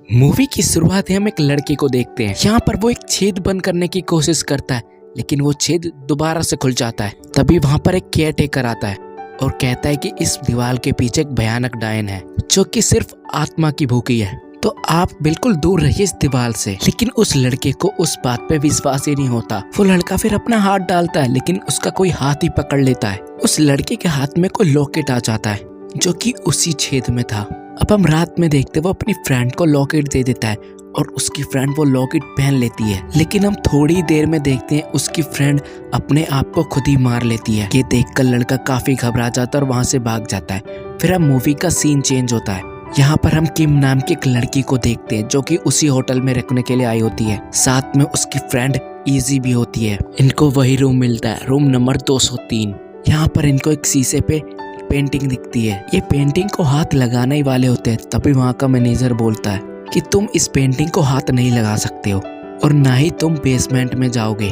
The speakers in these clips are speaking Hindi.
मूवी की शुरुआत में हम एक लड़के को देखते हैं। यहाँ पर वो एक छेद बंद करने की कोशिश करता है, लेकिन वो छेद दोबारा से खुल जाता है। तभी वहाँ पर एक केयर टेकर आता है और कहता है कि इस दीवार के पीछे एक भयानक डायन है जो कि सिर्फ आत्मा की भूखी है, तो आप बिल्कुल दूर रहिए इस दीवार से। लेकिन उस लड़के को उस बात पे विश्वास ही नहीं होता। वो लड़का फिर अपना हाथ डालता है, लेकिन उसका कोई हाथ ही पकड़ लेता है। उस लड़के के हाथ में कोई लॉकेट आ जाता है जो कि उसी छेद में था। अब हम रात में देखते वो अपनी फ्रेंड को लॉकेट दे देता है और उसकी फ्रेंड वो लॉकेट पहन लेती है। लेकिन हम थोड़ी देर में देखते हैं उसकी फ्रेंड अपने आप को खुद ही मार लेती है। ये देखकर लड़का काफी घबरा जाता है और वहां से भाग जाता है। फिर हम मूवी का सीन चेंज होता है। यहाँ पर हम किम नाम की एक लड़की को देखते हैं जो कि उसी होटल में रुकने के लिए आई होती है। साथ में उसकी फ्रेंड इजी भी होती है। इनको वही रूम मिलता है, रूम नंबर 203। यहाँ पर इनको एक शीशे पे पेंटिंग दिखती है। ये पेंटिंग को हाथ लगाने ही वाले होते हैं, तभी वहाँ का मैनेजर बोलता है कि तुम इस पेंटिंग को हाथ नहीं लगा सकते हो और ना ही तुम बेसमेंट में जाओगे,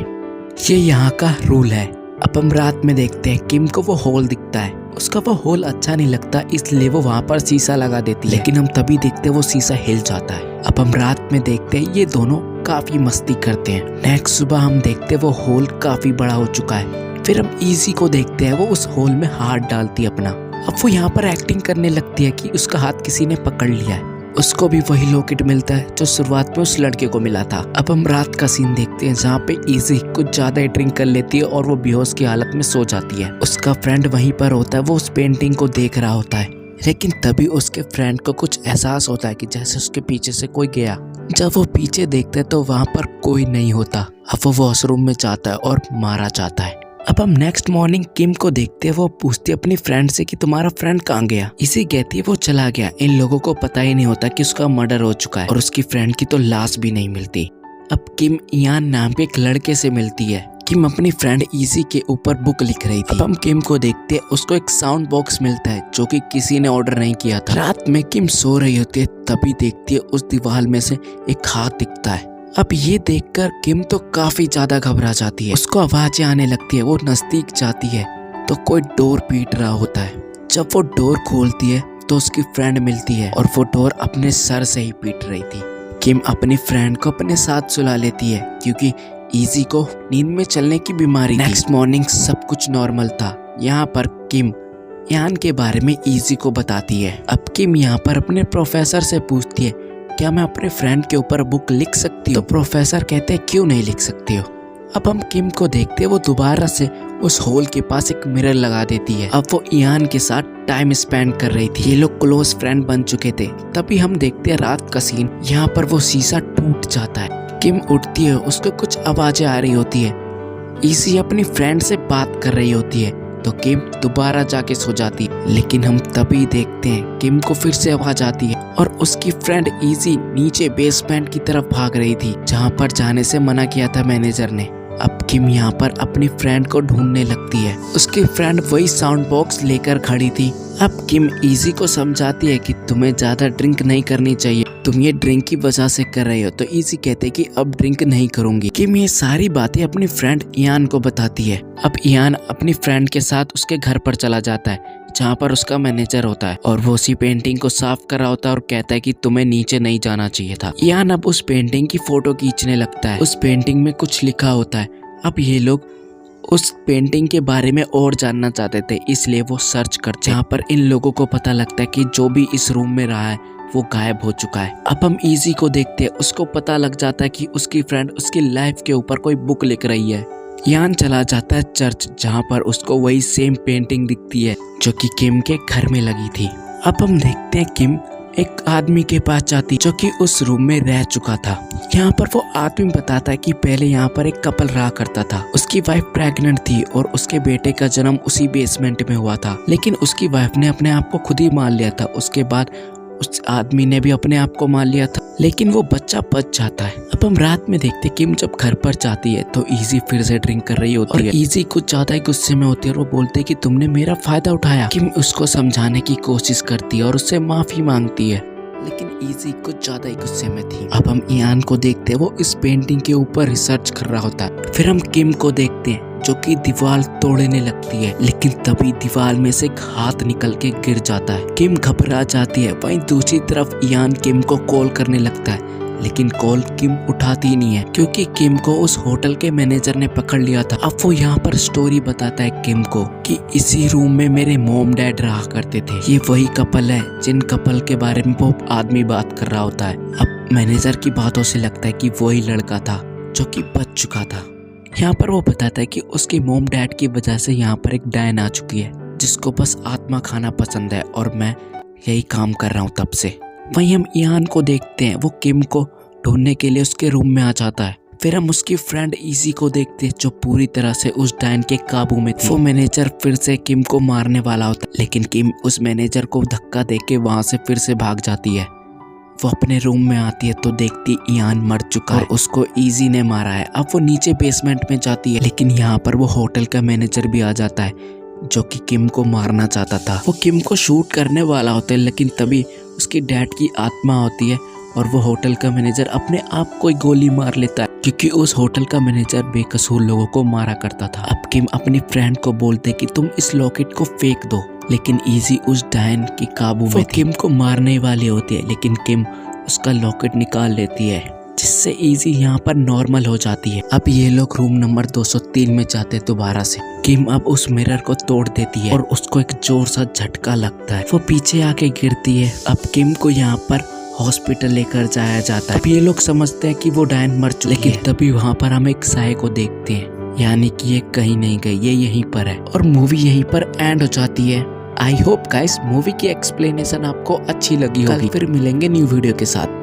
ये यहाँ का रूल है। अब हम रात में देखते हैं किम को वो होल दिखता है। उसका वो होल अच्छा नहीं लगता, इसलिए वो वहाँ पर शीशा लगा देती है। लेकिन हम तभी देखते हैं वो शीशा हिल जाता है। अब हम रात में देखते हैं ये दोनों काफी मस्ती करते हैं। नेक्स्ट सुबह हम देखते हैं वो होल काफी बड़ा हो चुका है। फिर हम इजी को देखते हैं, वो उस होल में हाथ डालती है अपना। अब वो यहाँ पर एक्टिंग करने लगती है कि उसका हाथ किसी ने पकड़ लिया है। उसको भी वही लॉकेट मिलता है जो शुरुआत में उस लड़के को मिला था। अब हम रात का सीन देखते हैं जहाँ पे इजी कुछ ज्यादा ही ड्रिंक कर लेती है और वो बेहोश की हालत में सो जाती है। उसका फ्रेंड वहीं पर होता है, वो उस पेंटिंग को देख रहा होता है। लेकिन तभी उसके फ्रेंड को कुछ एहसास होता है कि जैसे उसके पीछे से कोई गया। जब वो पीछे देखते हैं तो वहाँ पर कोई नहीं होता। अब वो वॉशरूम में जाता है और मारा जाता है। अब हम नेक्स्ट मॉर्निंग किम को देखते हैं। वो पूछती है अपनी फ्रेंड से कि तुम्हारा फ्रेंड कहाँ गया। इसी कहती है वो चला गया। इन लोगों को पता ही नहीं होता कि उसका मर्डर हो चुका है और उसकी फ्रेंड की तो लाश भी नहीं मिलती। अब किम इयान नाम के एक लड़के से मिलती है। किम अपनी फ्रेंड इजी के ऊपर बुक लिख रही थी। अब हम किम को देखते हैं, उसको एक साउंड बॉक्स मिलता है जो कि किसी ने ऑर्डर नहीं किया था। रात में किम सो रही होती है, तभी देखती है उस दीवार में से एक हाथ दिखता है। अब ये देखकर किम तो काफी ज्यादा घबरा जाती है। उसको आवाजें आने लगती है। वो नजदीक जाती है तो कोई डोर पीट रहा होता है। जब वो डोर खोलती है तो उसकी फ्रेंड मिलती है और वो डोर अपने सर से ही पीट रही थी। किम अपनी फ्रेंड को अपने साथ सुला लेती है क्योंकि इजी को नींद में चलने की बीमारी थी। नेक्स्ट मॉर्निंग सब कुछ नॉर्मल था। यहाँ पर किम यान के बारे में इजी को बताती है। अब किम यहाँ पर अपने प्रोफेसर से पूछती है क्या मैं अपने फ्रेंड के ऊपर बुक लिख सकती हूँ। तो प्रोफेसर कहते हैं क्यों नहीं लिख सकती हो। अब हम किम को देखते हैं, वो दोबारा से उस होल के पास एक मिरर लगा देती है। अब वो इयान के साथ टाइम स्पेंड कर रही थी। ये लोग क्लोज फ्रेंड बन चुके थे। तभी हम देखते हैं रात का सीन। यहाँ पर वो शीशा टूट जाता है। किम उठती है, उसको कुछ आवाजें आ रही होती है। इसी अपनी फ्रेंड से बात कर रही होती है तो किम दोबारा जाके सो जाती है। लेकिन हम तभी देखते हैं किम को फिर से आवाज आती है और उसकी फ्रेंड इजी नीचे बेसमेंट की तरफ भाग रही थी जहां पर जाने से मना किया था मैनेजर ने। अब किम यहाँ पर अपनी फ्रेंड को ढूंढने लगती है। उसकी फ्रेंड वही साउंड बॉक्स लेकर खड़ी थी। अब किम इजी को समझाती है कि तुम्हें ज्यादा ड्रिंक नहीं करनी चाहिए, तुम ये ड्रिंक की वजह से कर रहे हो। तो इजी कहते कि अब ड्रिंक नहीं करूंगी। किम ये सारी बातें अपनी फ्रेंड इयान को बताती है। अब इयान अपनी फ्रेंड के साथ उसके घर पर चला जाता है जहाँ पर उसका मैनेजर होता है और वो उसी पेंटिंग को साफ कर रहा होता है और कहता है कि तुम्हें नीचे नहीं जाना चाहिए था। इयान अब उस पेंटिंग की फोटो खींचने लगता है। उस पेंटिंग में कुछ लिखा होता है। अब ये लोग उस पेंटिंग के बारे में और जानना चाहते थे, इसलिए वो सर्च करते हैं। यहाँ पर इन लोगों को पता लगता है कि जो भी इस रूम में रहा है वो गायब हो चुका है। अब हम इजी को देखते हैं। उसको पता लग जाता है कि उसकी फ्रेंड उसकी लाइफ के ऊपर कोई बुक लिख रही है। यान चला जाता है चर्च जहाँ पर उसको वही सेम पेंटिंग दिखती है जो कि किम के घर में लगी थी। अब हम देखते हैं किम एक आदमी के पास जाती जो कि उस रूम में रह चुका था। यहाँ पर वो आदमी बताता है कि पहले यहाँ पर एक कपल रहा करता था। उसकी वाइफ प्रेग्नेंट थी और उसके बेटे का जन्म उसी बेसमेंट में हुआ था। लेकिन उसकी वाइफ ने अपने आप को खुद ही मार लिया था। उसके बाद उस आदमी ने भी अपने आप को मार लिया था, लेकिन वो बच्चा बच जाता है। अब हम रात में देखते किम जब घर पर जाती है तो इजी फिर से ड्रिंक कर रही होती है। इजी कुछ ज्यादा ही गुस्से में होती है और वो बोलते है कि तुमने मेरा फायदा उठाया। किम उसको समझाने की कोशिश करती है और उससे माफी मांगती है, लेकिन इजी कुछ ज्यादा ही गुस्से में थी। अब हम इयान को देखते हैं, वो इस पेंटिंग के ऊपर रिसर्च कर रहा होता है। फिर हम किम को देखते हैं। जो कि दीवार तोड़ने लगती है, लेकिन तभी दीवार में से एक हाथ निकल के गिर जाता है। किम घबरा जाती है। वहीं दूसरी तरफ इयान किम को कॉल करने लगता है, लेकिन कॉल किम उठाती नहीं है क्योंकि किम को उस होटल के मैनेजर ने पकड़ लिया था। अब वो यहाँ पर स्टोरी बताता है किम को कि इसी रूम में मेरे मॉम डैड रहा करते थे। ये वही कपल है जिन कपल के बारे में वो आदमी बात कर रहा होता है। अब मैनेजर की बातों से लगता है कि वही लड़का था जो कि बच चुका था। यहाँ पर वो बताता है कि उसके मॉम डैड की वजह से यहाँ पर एक डायन आ चुकी है जिसको बस आत्मा खाना पसंद है और मैं यही काम कर रहा हूँ तब से। वहीं हम इयान को देखते हैं, वो किम को ढूंढने के लिए उसके रूम में आ जाता है। फिर हम उसकी फ्रेंड इजी को देखते हैं जो पूरी तरह से उस डायन के काबू में थी। वो मैनेजर फिर से किम को मारने वाला होता है, लेकिन किम उस मैनेजर को धक्का देके वहां से फिर से भाग जाती है। वो अपने रूम में आती है तो देखती इयान मर चुका है और उसको इजी ने मारा है। अब वो नीचे बेसमेंट में जाती है, लेकिन यहाँ पर वो होटल का मैनेजर भी आ जाता है जो कि किम को मारना चाहता था। वो किम को शूट करने वाला होता है, लेकिन तभी उसकी डैड की आत्मा होती है और वो होटल का मैनेजर अपने आप को गोली मार लेता है क्योंकि उस होटल का मैनेजर बेकसूर लोगों को मारा करता था। अब किम अपनी फ्रेंड को बोलते कि तुम इस लॉकेट को फेंक दो, लेकिन इजी उस डायन के काबू में किम को मारने वाली होती है, लेकिन किम उसका लॉकेट निकाल लेती है जिससे इजी यहाँ पर नॉर्मल हो जाती है। अब ये लोग रूम नंबर 203 में जाते दोबारा से। किम अब उस मिरर को तोड़ देती है और उसको एक जोर सा झटका लगता है। वो पीछे आके गिरती है। अब किम को यहाँ पर हॉस्पिटल लेकर जाया जाता है। अब ये लोग समझते हैं कि वो डायन मर चुकी है, लेकिन तभी वहाँ पर हम एक साय को देखते हैं, यानी कि ये कहीं नहीं गई, ये यहीं पर है। और मूवी यहीं पर एंड हो जाती है। आई होप गाइस मूवी की एक्सप्लेनेशन आपको अच्छी लगी होगी। फिर मिलेंगे न्यू वीडियो के साथ।